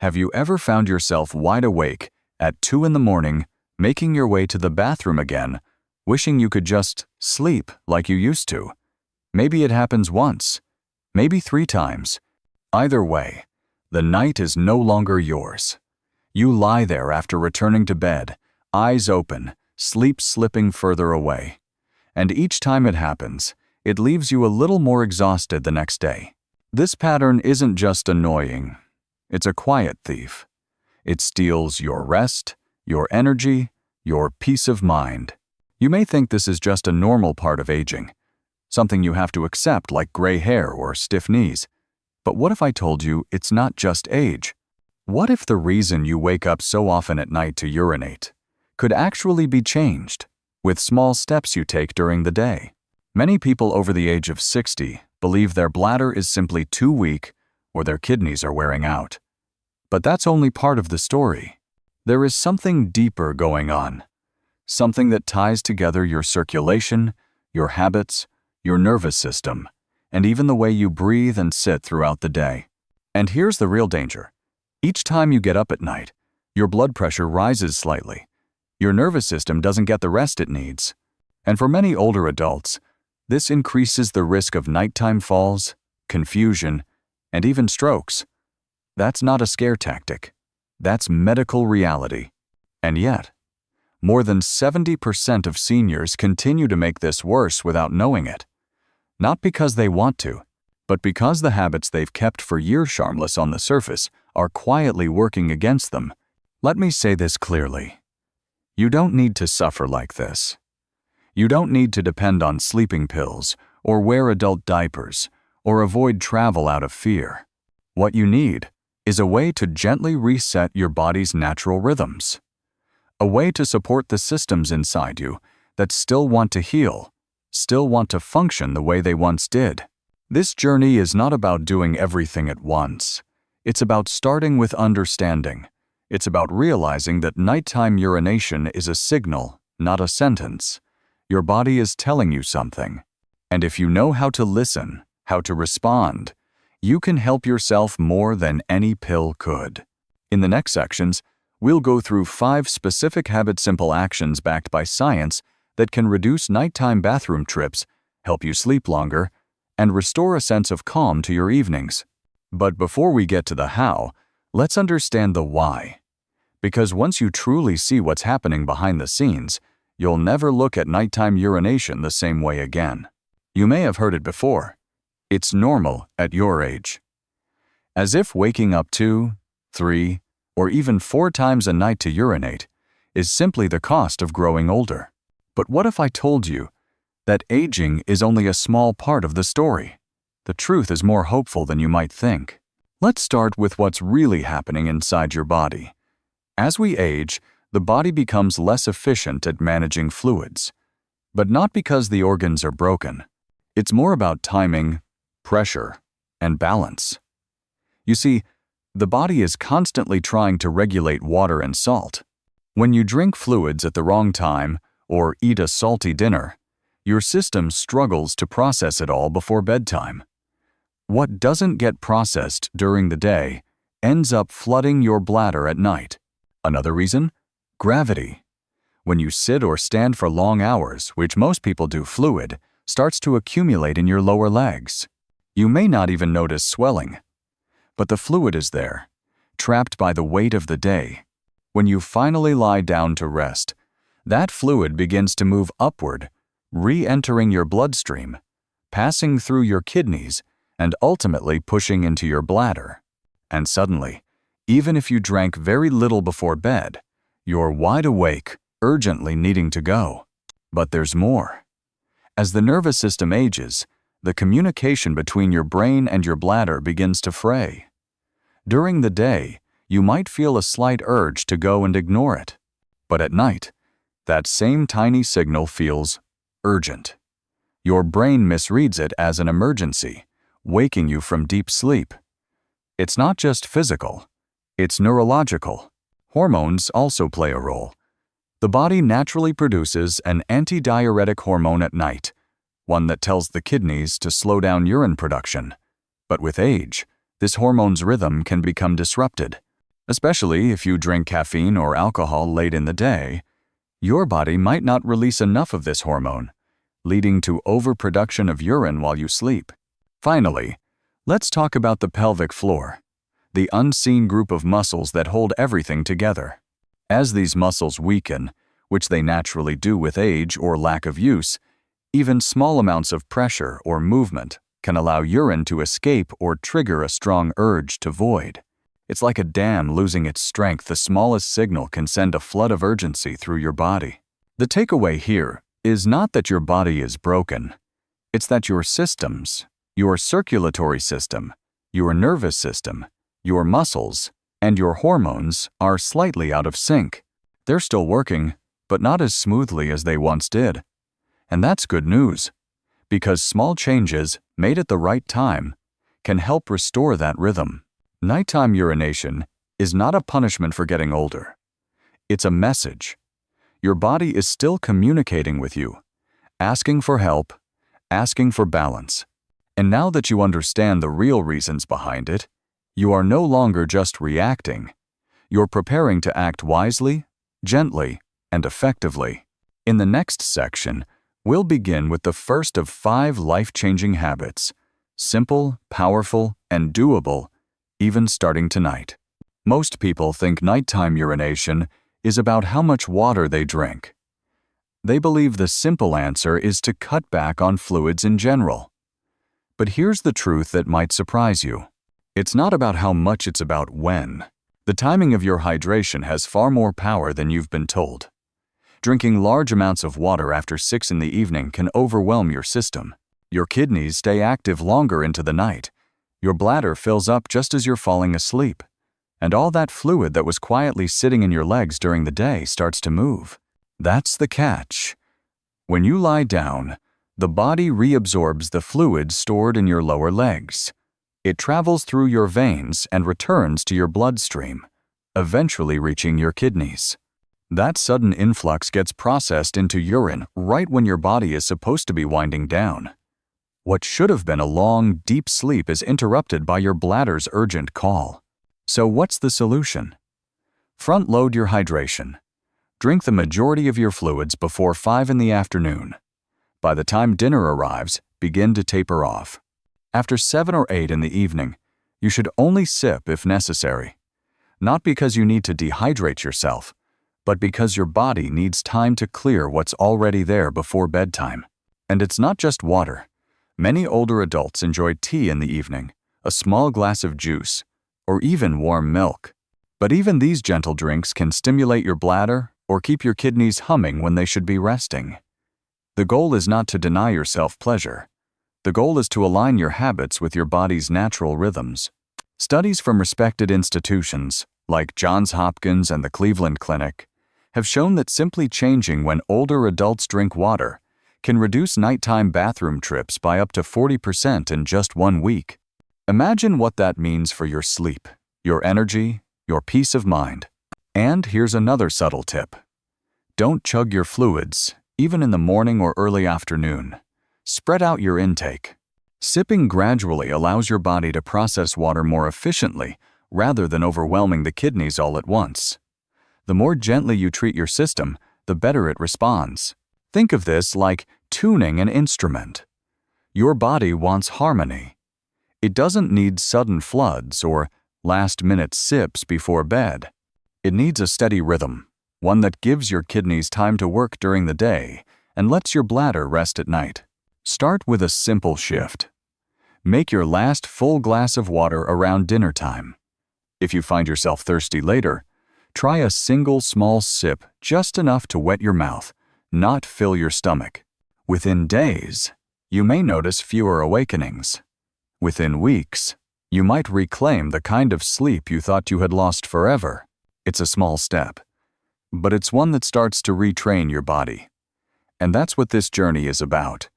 Have you ever found yourself wide awake at 2 in the morning, making your way to the bathroom again, wishing you could just sleep like you used to? Maybe it happens once, maybe 3 times. Either way, the night is no longer yours. You lie there after returning to bed, eyes open, sleep slipping further away. And each time it happens, it leaves you a little more exhausted the next day. This pattern isn't just annoying. It's a quiet thief. It steals your rest, your energy, your peace of mind. You may think this is just a normal part of aging, something you have to accept like gray hair or stiff knees. But what if I told you it's not just age? What if the reason you wake up so often at night to urinate could actually be changed with small steps you take during the day? Many people over the age of 60 believe their bladder is simply too weak or their kidneys are wearing out. But that's only part of the story. There is something deeper going on, something that ties together your circulation, your habits, your nervous system, and even the way you breathe and sit throughout the day. And here's the real danger. Each time you get up at night, your blood pressure rises slightly. Your nervous system doesn't get the rest it needs. And for many older adults, this increases the risk of nighttime falls, confusion, and even strokes. That's not a scare tactic. That's medical reality. And yet, more than 70% of seniors continue to make this worse without knowing it. Not because they want to, but because the habits they've kept for years harmless on the surface are quietly working against them. Let me say this clearly. You don't need to suffer like this. You don't need to depend on sleeping pills or wear adult diapers or avoid travel out of fear. What you need is a way to gently reset your body's natural rhythms. A way to support the systems inside you that still want to heal, still want to function the way they once did. This journey is not about doing everything at once. It's about starting with understanding. It's about realizing that nighttime urination is a signal, not a sentence. Your body is telling you something. And if you know how to listen, how to respond, you can help yourself more than any pill could. In the next sections, we'll go through 5 specific habit-simple actions backed by science that can reduce nighttime bathroom trips, help you sleep longer, and restore a sense of calm to your evenings. But before we get to the how, let's understand the why. Because once you truly see what's happening behind the scenes, you'll never look at nighttime urination the same way again. You may have heard it before. It's normal at your age. As if waking up 2, 3, or even 4 times a night to urinate is simply the cost of growing older. But what if I told you that aging is only a small part of the story? The truth is more hopeful than you might think. Let's start with what's really happening inside your body. As we age, the body becomes less efficient at managing fluids. But not because the organs are broken. It's more about timing, pressure, and balance. You see, the body is constantly trying to regulate water and salt. When you drink fluids at the wrong time or eat a salty dinner, your system struggles to process it all before bedtime. What doesn't get processed during the day ends up flooding your bladder at night. Another reason? Gravity. When you sit or stand for long hours, which most people do, fluid starts to accumulate in your lower legs. You may not even notice swelling. But the fluid is there, trapped by the weight of the day. When you finally lie down to rest, that fluid begins to move upward, re-entering your bloodstream, passing through your kidneys, and ultimately pushing into your bladder. And suddenly, even if you drank very little before bed, you're wide awake, urgently needing to go. But there's more. As the nervous system ages, the communication between your brain and your bladder begins to fray. During the day, you might feel a slight urge to go and ignore it. But at night, that same tiny signal feels urgent. Your brain misreads it as an emergency, waking you from deep sleep. It's not just physical, it's neurological. Hormones also play a role. The body naturally produces an antidiuretic hormone at night, one that tells the kidneys to slow down urine production. But with age, this hormone's rhythm can become disrupted. Especially if you drink caffeine or alcohol late in the day, your body might not release enough of this hormone, leading to overproduction of urine while you sleep. Finally, let's talk about the pelvic floor, the unseen group of muscles that hold everything together. As these muscles weaken, which they naturally do with age or lack of use, even small amounts of pressure or movement can allow urine to escape or trigger a strong urge to void. It's like a dam losing its strength. The smallest signal can send a flood of urgency through your body. The takeaway here is not that your body is broken. It's that your systems, your circulatory system, your nervous system, your muscles, and your hormones are slightly out of sync. They're still working, but not as smoothly as they once did. And that's good news, because small changes made at the right time can help restore that rhythm. Nighttime urination is not a punishment for getting older. It's a message. Your body is still communicating with you, asking for help, asking for balance. And now that you understand the real reasons behind it, you are no longer just reacting. You're preparing to act wisely, gently, and effectively. In the next section, we'll begin with the first of 5 life-changing habits, simple, powerful, and doable, even starting tonight. Most people think nighttime urination is about how much water they drink. They believe the simple answer is to cut back on fluids in general. But here's the truth that might surprise you. It's not about how much, it's about when. The timing of your hydration has far more power than you've been told. Drinking large amounts of water after 6 in the evening can overwhelm your system. Your kidneys stay active longer into the night. Your bladder fills up just as you're falling asleep. And all that fluid that was quietly sitting in your legs during the day starts to move. That's the catch. When you lie down, the body reabsorbs the fluid stored in your lower legs. It travels through your veins and returns to your bloodstream, eventually reaching your kidneys. That sudden influx gets processed into urine right when your body is supposed to be winding down. What should have been a long, deep sleep is interrupted by your bladder's urgent call. So what's the solution? Front-load your hydration. Drink the majority of your fluids before 5 in the afternoon. By the time dinner arrives, begin to taper off. After 7 or 8 in the evening, you should only sip if necessary. Not because you need to dehydrate yourself, but because your body needs time to clear what's already there before bedtime. And it's not just water. Many older adults enjoy tea in the evening, a small glass of juice, or even warm milk. But even these gentle drinks can stimulate your bladder or keep your kidneys humming when they should be resting. The goal is not to deny yourself pleasure. The goal is to align your habits with your body's natural rhythms. Studies from respected institutions, like Johns Hopkins and the Cleveland Clinic, have shown that simply changing when older adults drink water can reduce nighttime bathroom trips by up to 40% in just 1 week. Imagine what that means for your sleep, your energy, your peace of mind. And here's another subtle tip. Don't chug your fluids, even in the morning or early afternoon. Spread out your intake. Sipping gradually allows your body to process water more efficiently rather than overwhelming the kidneys all at once. The more gently you treat your system, the better it responds. Think of this like tuning an instrument. Your body wants harmony. It doesn't need sudden floods or last-minute sips before bed. It needs a steady rhythm, one that gives your kidneys time to work during the day and lets your bladder rest at night. Start with a simple shift. Make your last full glass of water around dinner time. If you find yourself thirsty later, try a single small sip, just enough to wet your mouth, not fill your stomach. Within days, you may notice fewer awakenings. Within weeks, you might reclaim the kind of sleep you thought you had lost forever. It's a small step, but it's one that starts to retrain your body. And that's what this journey is about.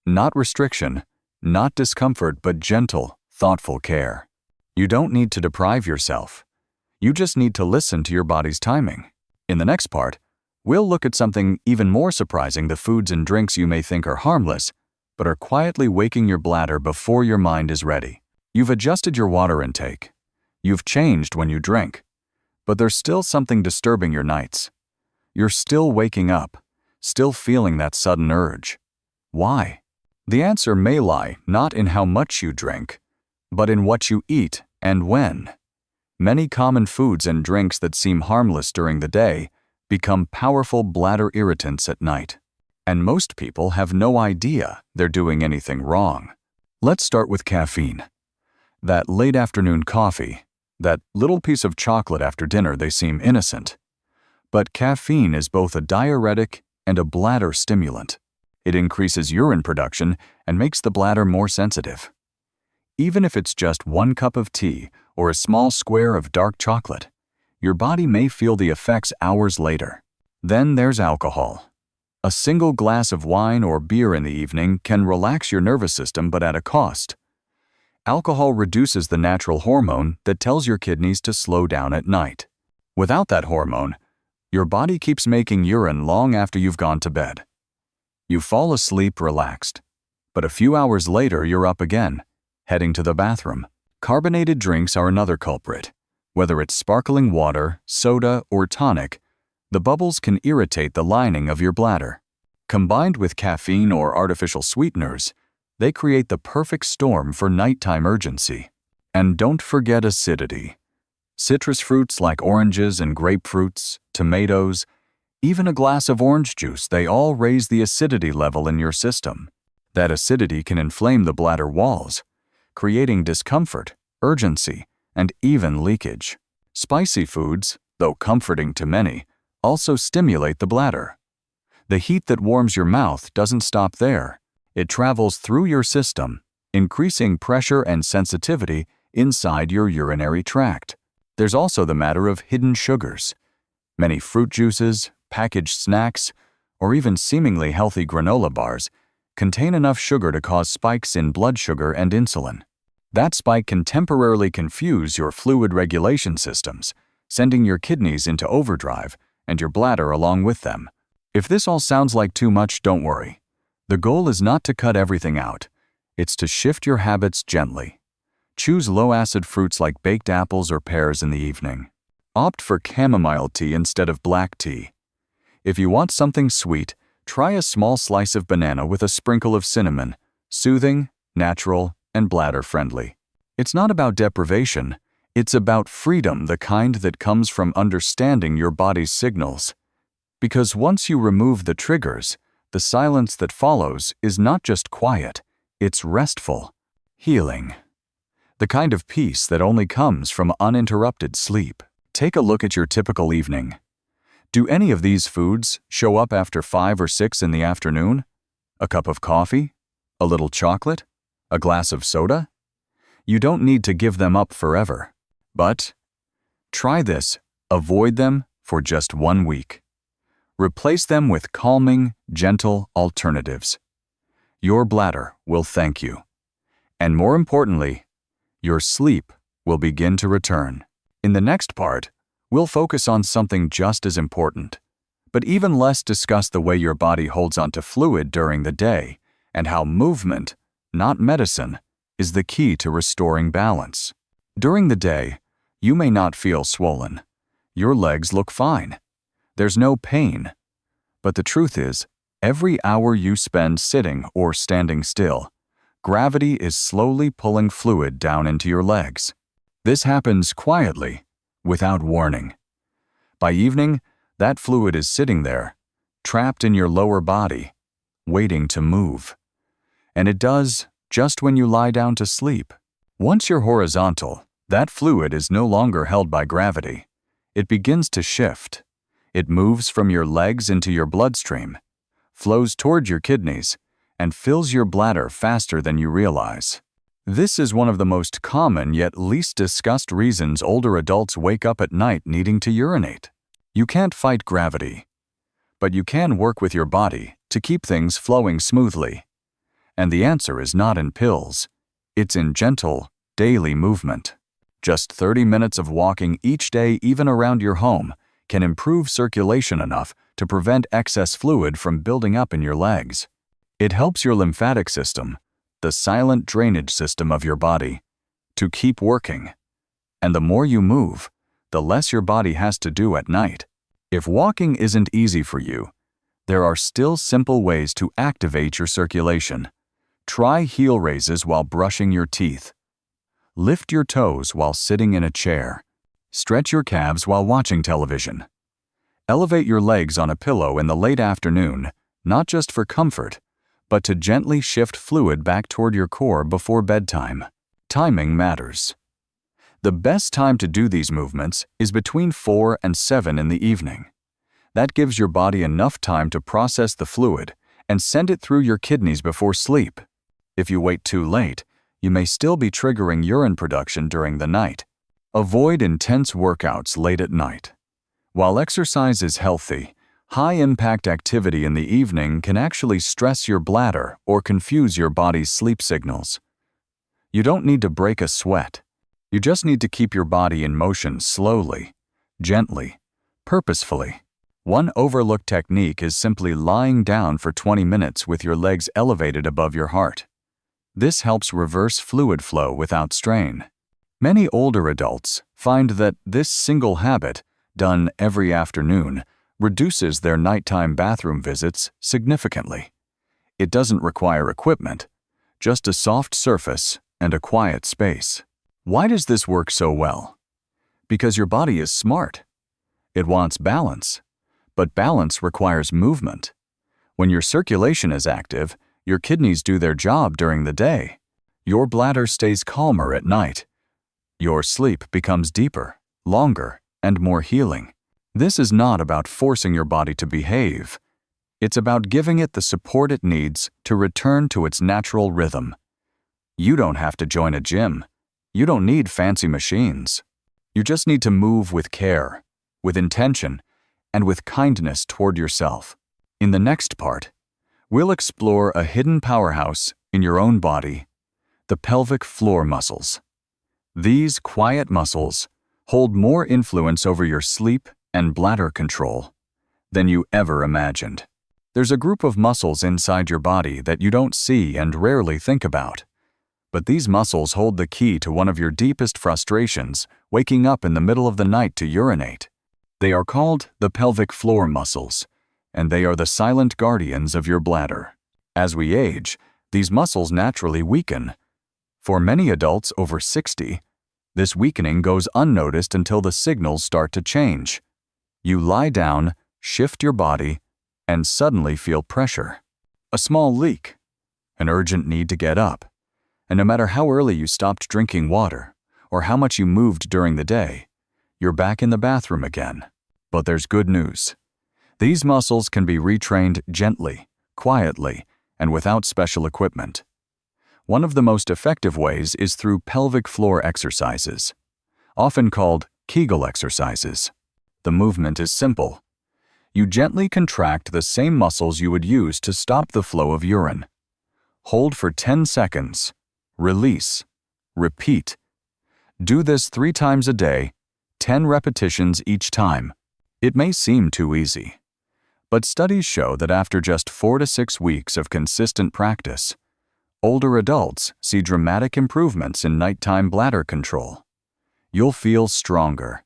Not restriction, not discomfort, but gentle, thoughtful care. You don't need to deprive yourself. You just need to listen to your body's timing. In the next part, we'll look at something even more surprising: the foods and drinks you may think are harmless, but are quietly waking your bladder before your mind is ready. You've adjusted your water intake. You've changed when you drink. But there's still something disturbing your nights. You're still waking up, still feeling that sudden urge. Why? The answer may lie not in how much you drink, but in what you eat and when. Many common foods and drinks that seem harmless during the day become powerful bladder irritants at night. And most people have no idea they're doing anything wrong. Let's start with caffeine. That late afternoon coffee, that little piece of chocolate after dinner, they seem innocent. But caffeine is both a diuretic and a bladder stimulant. It increases urine production and makes the bladder more sensitive. Even if it's just 1 cup of tea or a small square of dark chocolate, your body may feel the effects hours later. Then there's alcohol. A single glass of wine or beer in the evening can relax your nervous system, but at a cost. Alcohol reduces the natural hormone that tells your kidneys to slow down at night. Without that hormone, your body keeps making urine long after you've gone to bed. You fall asleep relaxed, but a few hours later you're up again, heading to the bathroom. Carbonated drinks are another culprit. Whether it's sparkling water, soda, or tonic, the bubbles can irritate the lining of your bladder. Combined with caffeine or artificial sweeteners, they create the perfect storm for nighttime urgency. And don't forget acidity. Citrus fruits like oranges and grapefruits, tomatoes, even a glass of orange juice, they all raise the acidity level in your system. That acidity can inflame the bladder walls, creating discomfort, urgency, and even leakage. Spicy foods, though comforting to many, also stimulate the bladder. The heat that warms your mouth doesn't stop there. It travels through your system, increasing pressure and sensitivity inside your urinary tract. There's also the matter of hidden sugars. Many fruit juices, packaged snacks, or even seemingly healthy granola bars contain enough sugar to cause spikes in blood sugar and insulin. That spike can temporarily confuse your fluid regulation systems, sending your kidneys into overdrive and your bladder along with them. If this all sounds like too much, don't worry. The goal is not to cut everything out. It's to shift your habits gently. Choose low-acid fruits like baked apples or pears in the evening. Opt for chamomile tea instead of black tea. If you want something sweet, try a small slice of banana with a sprinkle of cinnamon. Soothing, natural, and bladder-friendly. It's not about deprivation. It's about freedom, the kind that comes from understanding your body's signals. Because once you remove the triggers, the silence that follows is not just quiet, it's restful, healing. The kind of peace that only comes from uninterrupted sleep. Take a look at your typical evening. Do any of these foods show up after 5 or 6 in the afternoon? A cup of coffee? A little chocolate? A glass of soda? You don't need to give them up forever. But try this. Avoid them for just 1 week. Replace them with calming, gentle alternatives. Your bladder will thank you. And more importantly, your sleep will begin to return. In the next part, we'll focus on something just as important, but even less discuss the way your body holds onto fluid during the day and how movement, not medicine, is the key to restoring balance. During the day, you may not feel swollen. Your legs look fine. There's no pain. But the truth is, every hour you spend sitting or standing still, gravity is slowly pulling fluid down into your legs. This happens quietly, without warning. By evening, that fluid is sitting there, trapped in your lower body, waiting to move. And it does just when you lie down to sleep. Once you're horizontal, that fluid is no longer held by gravity. It begins to shift. It moves from your legs into your bloodstream, flows toward your kidneys, and fills your bladder faster than you realize. This is one of the most common yet least discussed reasons older adults wake up at night needing to urinate. You can't fight gravity, but you can work with your body to keep things flowing smoothly. And the answer is not in pills. It's in gentle, daily movement. Just 30 minutes of walking each day, even around your home, can improve circulation enough to prevent excess fluid from building up in your legs. It helps your lymphatic system, the silent drainage system of your body, to keep working. And the more you move, the less your body has to do at night. If walking isn't easy for you, there are still simple ways to activate your circulation. Try heel raises while brushing your teeth. Lift your toes while sitting in a chair. Stretch your calves while watching television. Elevate your legs on a pillow in the late afternoon, not just for comfort, but to gently shift fluid back toward your core before bedtime. Timing matters. The best time to do these movements is between 4 and 7 in the evening. That gives your body enough time to process the fluid and send it through your kidneys before sleep. If you wait too late, you may still be triggering urine production during the night. Avoid intense workouts late at night. While exercise is healthy, high-impact activity in the evening can actually stress your bladder or confuse your body's sleep signals. You don't need to break a sweat. You just need to keep your body in motion slowly, gently, purposefully. One overlooked technique is simply lying down for 20 minutes with your legs elevated above your heart. This helps reverse fluid flow without strain. Many older adults find that this single habit, done every afternoon, reduces their nighttime bathroom visits significantly. It doesn't require equipment, just a soft surface and a quiet space. Why does this work so well? Because your body is smart. It wants balance, but balance requires movement. When your circulation is active, your kidneys do their job during the day. Your bladder stays calmer at night. Your sleep becomes deeper, longer, and more healing. This is not about forcing your body to behave. It's about giving it the support it needs to return to its natural rhythm. You don't have to join a gym. You don't need fancy machines. You just need to move with care, with intention, and with kindness toward yourself. In the next part, we'll explore a hidden powerhouse in your own body, the pelvic floor muscles. These quiet muscles hold more influence over your sleep and bladder control than you ever imagined. There's a group of muscles inside your body that you don't see and rarely think about. But these muscles hold the key to one of your deepest frustrations, waking up in the middle of the night to urinate. They are called the pelvic floor muscles, and they are the silent guardians of your bladder. As we age, these muscles naturally weaken. For many adults over 60, this weakening goes unnoticed until the signals start to change. You lie down, shift your body, and suddenly feel pressure. A small leak, an urgent need to get up. And no matter how early you stopped drinking water, or how much you moved during the day, you're back in the bathroom again. But there's good news. These muscles can be retrained gently, quietly, and without special equipment. One of the most effective ways is through pelvic floor exercises, often called Kegel exercises. The movement is simple. You gently contract the same muscles you would use to stop the flow of urine. Hold for 10 seconds. Release. Repeat. Do this 3 times a day, 10 repetitions each time. It may seem too easy, but studies show that after just 4 to 6 weeks of consistent practice, older adults see dramatic improvements in nighttime bladder control. You'll feel stronger,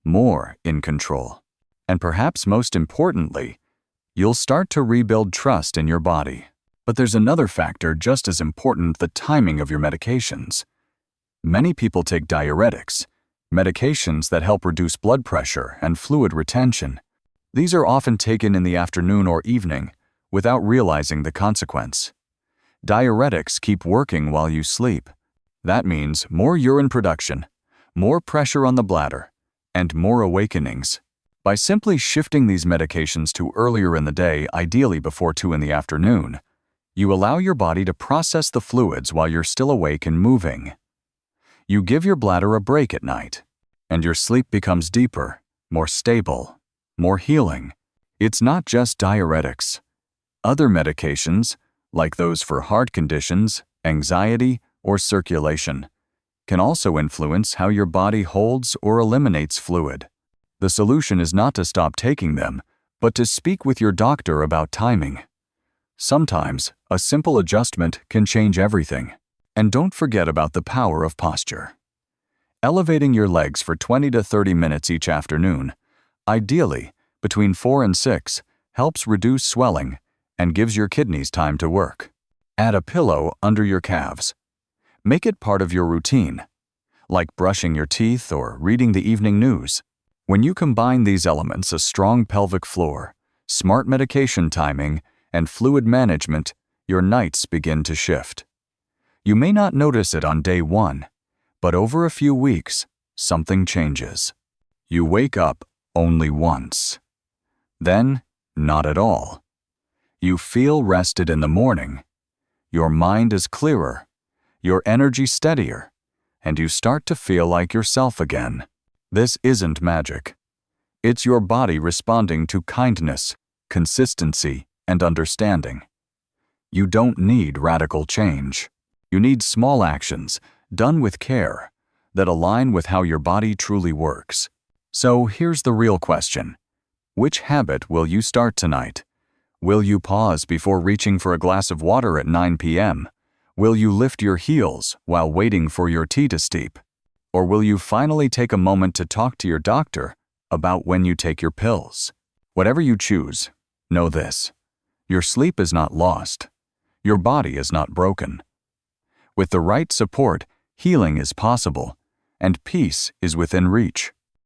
more in control, and perhaps most importantly, you'll start to rebuild trust in your body. But there's another factor just as important: the timing of your medications. Many people take diuretics, medications that help reduce blood pressure and fluid retention. These are often taken in the afternoon or evening without realizing the consequence. Diuretics keep working while you sleep. That means more urine production, more pressure on the bladder, and more awakenings. By simply shifting these medications to earlier in the day, ideally before 2 in the afternoon, you allow your body to process the fluids while you're still awake and moving. You give your bladder a break at night, and your sleep becomes deeper, more stable, more healing. It's not just diuretics. Other medications, like those for heart conditions, anxiety, or circulation, can also influence how your body holds or eliminates fluid. The solution is not to stop taking them, but to speak with your doctor about timing. Sometimes, a simple adjustment can change everything. And don't forget about the power of posture. Elevating your legs for 20 to 30 minutes each afternoon, ideally between 4 and 6, helps reduce swelling and gives your kidneys time to work. Add a pillow under your calves. Make it part of your routine, like brushing your teeth or reading the evening news. When you combine these elements, a strong pelvic floor, smart medication timing, and fluid management, your nights begin to shift. You may not notice it on day 1, but over a few weeks, something changes. You wake up only once. Then, not at all. You feel rested in the morning. Your mind is clearer, your energy steadier, and you start to feel like yourself again. This isn't magic. It's your body responding to kindness, consistency, and understanding. You don't need radical change. You need small actions, done with care, that align with how your body truly works. So here's the real question. Which habit will you start tonight? Will you pause before reaching for a glass of water at 9 p.m.? Will you lift your heels while waiting for your tea to steep? Or will you finally take a moment to talk to your doctor about when you take your pills? Whatever you choose, know this: your sleep is not lost. Your body is not broken. With the right support, healing is possible, and peace is within reach.